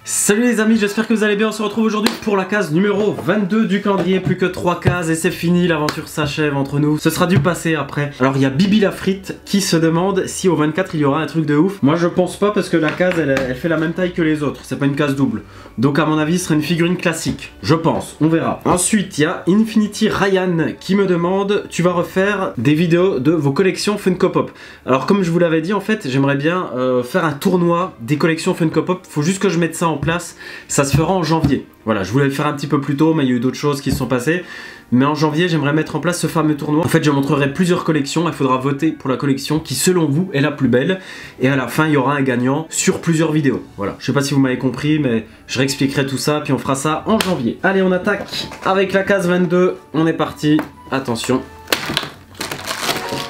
Salut les amis, j'espère que vous allez bien. On se retrouve aujourd'hui pour la case numéro 22 du calendrier. Plus que 3 cases et c'est fini, l'aventure s'achève entre nous. Ce sera du passé après. Alors il y a Bibi la frite qui se demande si au 24 il y aura un truc de ouf. Moi je pense pas parce que la case elle fait la même taille que les autres. C'est pas une case double. Donc à mon avis ce serait une figurine classique. Je pense, on verra. Ensuite il y a Infinity Ryan qui me demande: tu vas refaire des vidéos de vos collections Funko Pop. Alors comme je vous l'avais dit en fait, j'aimerais bien faire un tournoi des collections Funko Pop. Faut juste que je mette ça en place. Ça se fera en janvier. Voilà, je voulais le faire un petit peu plus tôt mais il y a eu d'autres choses qui se sont passées. Mais en janvier j'aimerais mettre en place ce fameux tournoi. En fait je montrerai plusieurs collections. Il faudra voter pour la collection qui selon vous est la plus belle. Et à la fin il y aura un gagnant sur plusieurs vidéos. Voilà, je sais pas si vous m'avez compris mais je réexpliquerai tout ça. Puis on fera ça en janvier. Allez on attaque avec la case 22. On est parti. Attention.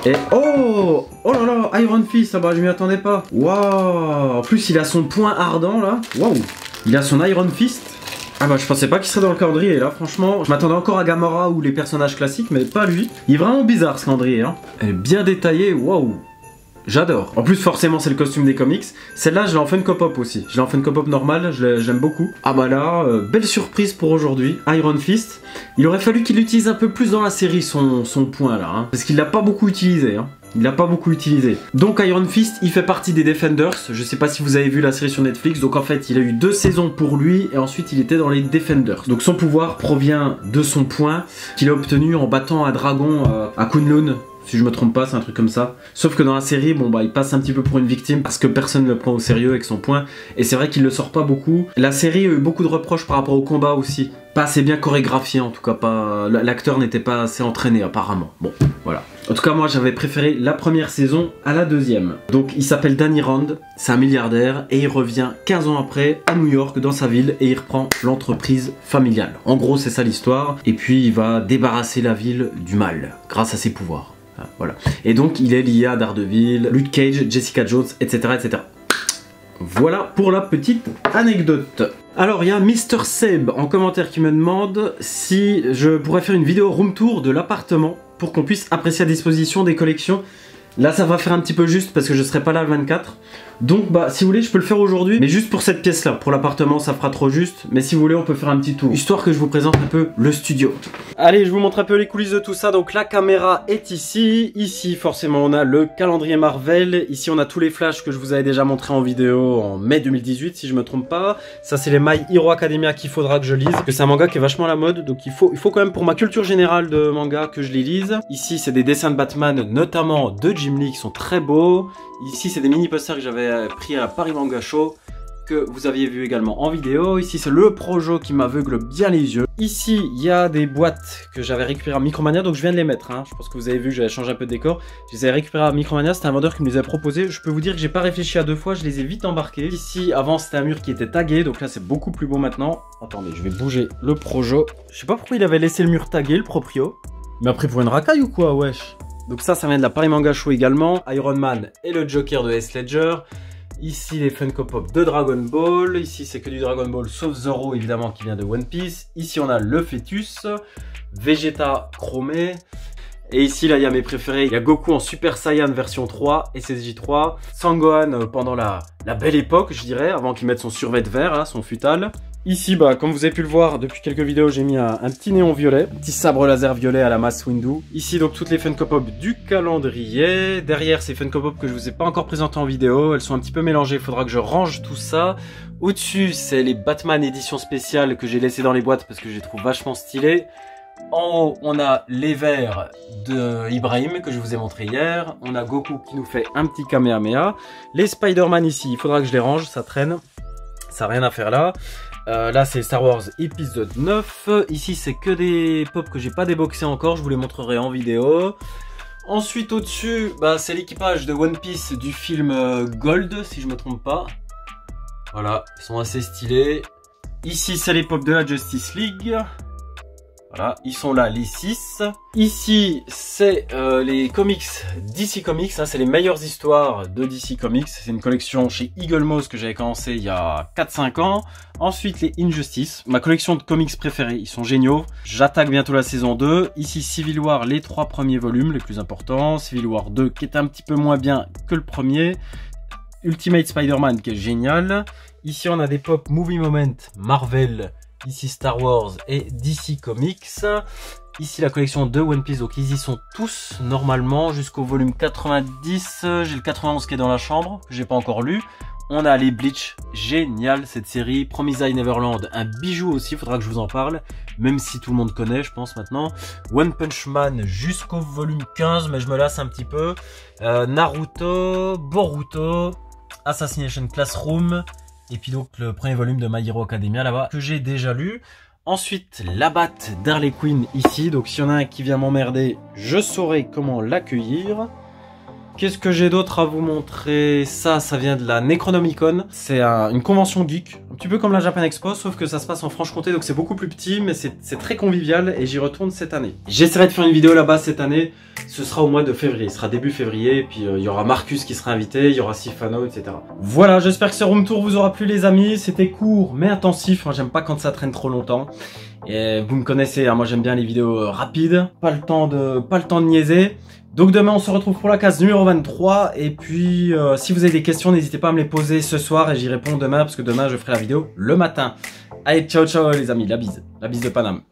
Et oh là là, Iron Fist, ah bah je m'y attendais pas. Waouh. En plus il a son poing ardent là. Waouh. Il a son Iron Fist. Ah bah je pensais pas qu'il serait dans le calendrier là, franchement. Je m'attendais encore à Gamora ou les personnages classiques, mais pas lui. Il est vraiment bizarre ce calendrier, hein. Elle est bien détaillée, waouh. J'adore. En plus forcément c'est le costume des comics. Celle-là je l'ai en Funko Pop aussi. Je l'ai en Funko Pop normal, j'aime beaucoup. Ah bah là, belle surprise pour aujourd'hui. Iron Fist. Il aurait fallu qu'il utilise un peu plus dans la série son poing là, hein. Parce qu'il l'a pas beaucoup utilisé, hein. Il l'a pas beaucoup utilisé. Donc Iron Fist, il fait partie des Defenders. Je sais pas si vous avez vu la série sur Netflix. Donc en fait, il a eu 2 saisons pour lui et ensuite il était dans les Defenders. Donc son pouvoir provient de son poing qu'il a obtenu en battant un dragon à Kunlun. Si je me trompe pas, c'est un truc comme ça. Sauf que dans la série, bon bah il passe un petit peu pour une victime parce que personne ne le prend au sérieux avec son poing. Et c'est vrai qu'il le sort pas beaucoup. La série a eu beaucoup de reproches par rapport au combat aussi. Pas assez bien chorégraphié en tout cas, pas. L'acteur n'était pas assez entraîné apparemment. Bon, voilà. En tout cas moi j'avais préféré la première saison à la deuxième. Donc il s'appelle Danny Rand, c'est un milliardaire et il revient 15 ans après à New York dans sa ville et il reprend l'entreprise familiale. En gros c'est ça l'histoire. Et puis il va débarrasser la ville du mal grâce à ses pouvoirs. Voilà. Et donc il est lié à Daredevil, Luke Cage, Jessica Jones, etc. etc. Voilà pour la petite anecdote. Alors il y a Mr Seb en commentaire qui me demande si je pourrais faire une vidéo room tour de l'appartement pour qu'on puisse apprécier à disposition des collections. Là ça va faire un petit peu juste parce que je serai pas là le 24. Donc bah si vous voulez je peux le faire aujourd'hui, mais juste pour cette pièce là. Pour l'appartement ça fera trop juste, mais si vous voulez on peut faire un petit tour, histoire que je vous présente un peu le studio. Allez je vous montre un peu les coulisses de tout ça. Donc la caméra est ici. Ici forcément on a le calendrier Marvel. Ici on a tous les flashs que je vous avais déjà montré en vidéo en mai 2018 si je me trompe pas. Ça c'est les My Hero Academia qu'il faudra que je lise, parce que c'est un manga qui est vachement à la mode. Donc il faut quand même pour ma culture générale de manga que je les lise. Ici c'est des dessins de Batman, notamment de Jim Lee qui sont très beaux. Ici c'est des mini posters que j'avais pris à Paris Manga Show, que vous aviez vu également en vidéo. Ici c'est le Projo qui m'aveugle bien les yeux. Ici il y a des boîtes que j'avais récupérées à Micromania, donc je viens de les mettre, hein. Je pense que vous avez vu que j'avais changé un peu de décor. Je les ai récupérées à Micromania, c'était un vendeur qui me les a proposés. Je peux vous dire que j'ai pas réfléchi à 2 fois, je les ai vite embarqués. Ici avant c'était un mur qui était tagué, donc là c'est beaucoup plus beau maintenant. Attendez, je vais bouger le Projo. Je sais pas pourquoi il avait laissé le mur tagué, le proprio. Mais après pour une racaille ou quoi, wesh. Donc ça vient de la Paris Manga Show également. Iron Man et le Joker de Heath Ledger. Ici les Funko Pop de Dragon Ball. Ici c'est que du Dragon Ball sauf Zoro évidemment qui vient de One Piece. Ici on a le Fœtus, Vegeta chromé. Et ici là il y a mes préférés. Il y a Goku en Super Saiyan version 3 et SSJ3. Sangohan pendant la belle époque je dirais, avant qu'il mette son survêt vert là, son futal. Ici, bah, comme vous avez pu le voir depuis quelques vidéos, j'ai mis un petit néon violet, un petit sabre laser violet à la Mace Windu. Ici, donc, toutes les Funko Pop du calendrier. Derrière, ces Funko Pop que je vous ai pas encore présenté en vidéo. Elles sont un petit peu mélangées, il faudra que je range tout ça. Au-dessus, c'est les Batman édition spéciale que j'ai laissé dans les boîtes parce que je les trouve vachement stylés. En haut, on a les verres de Ibrahim que je vous ai montré hier. On a Goku qui nous fait un petit Kamehameha. Les Spider-Man ici, il faudra que je les range, ça traîne. Ça n'a rien à faire là. Là c'est Star Wars épisode 9. Ici c'est que des pop que j'ai pas déboxé encore, je vous les montrerai en vidéo. Ensuite au-dessus, bah, c'est l'équipage de One Piece du film Gold si je me trompe pas. Voilà, ils sont assez stylés. Ici c'est les pop de la Justice League. Voilà, ils sont là les 6. Ici, c'est les comics DC Comics, hein, c'est les meilleures histoires de DC Comics. C'est une collection chez Eagle Mouse que j'avais commencé il y a 4-5 ans. Ensuite, les Injustice, ma collection de comics préférés, ils sont géniaux. J'attaque bientôt la saison 2. Ici, Civil War, les 3 premiers volumes, les plus importants. Civil War 2, qui est un petit peu moins bien que le premier. Ultimate Spider-Man qui est génial. Ici on a des pop Movie Moment Marvel, ici Star Wars et DC Comics. Ici la collection de One Piece, donc ils y sont tous normalement jusqu'au volume 90. J'ai le 91 qui est dans la chambre, que j'ai pas encore lu. On a les Bleach, génial cette série. Promised Neverland, un bijou aussi, faudra que je vous en parle. Même si tout le monde connaît, je pense maintenant. One Punch Man jusqu'au volume 15, mais je me lasse un petit peu. Naruto, Boruto, Assassination Classroom. Et puis donc le premier volume de My Hero Academia là-bas, que j'ai déjà lu. Ensuite, la batte d'Harley Quinn ici. Donc s'il y en a un qui vient m'emmerder, je saurai comment l'accueillir. Qu'est-ce que j'ai d'autre à vous montrer? Ça vient de la Necronomicon. C'est une convention geek, un petit peu comme la Japan Expo, sauf que ça se passe en Franche-Comté, donc c'est beaucoup plus petit, mais c'est très convivial et j'y retourne cette année. J'essaierai de faire une vidéo là-bas cette année. Ce sera au mois de février, ce sera début février, et puis il y aura Marcus qui sera invité, il y aura Sifano, etc. Voilà, j'espère que ce room tour vous aura plu les amis. C'était court mais intensif, j'aime pas quand ça traîne trop longtemps. Et vous me connaissez, hein, moi j'aime bien les vidéos rapides, pas le temps de niaiser. Donc demain on se retrouve pour la case numéro 23 et puis si vous avez des questions n'hésitez pas à me les poser ce soir et j'y réponds demain parce que demain je ferai la vidéo le matin. Allez ciao ciao les amis, la bise de Paname.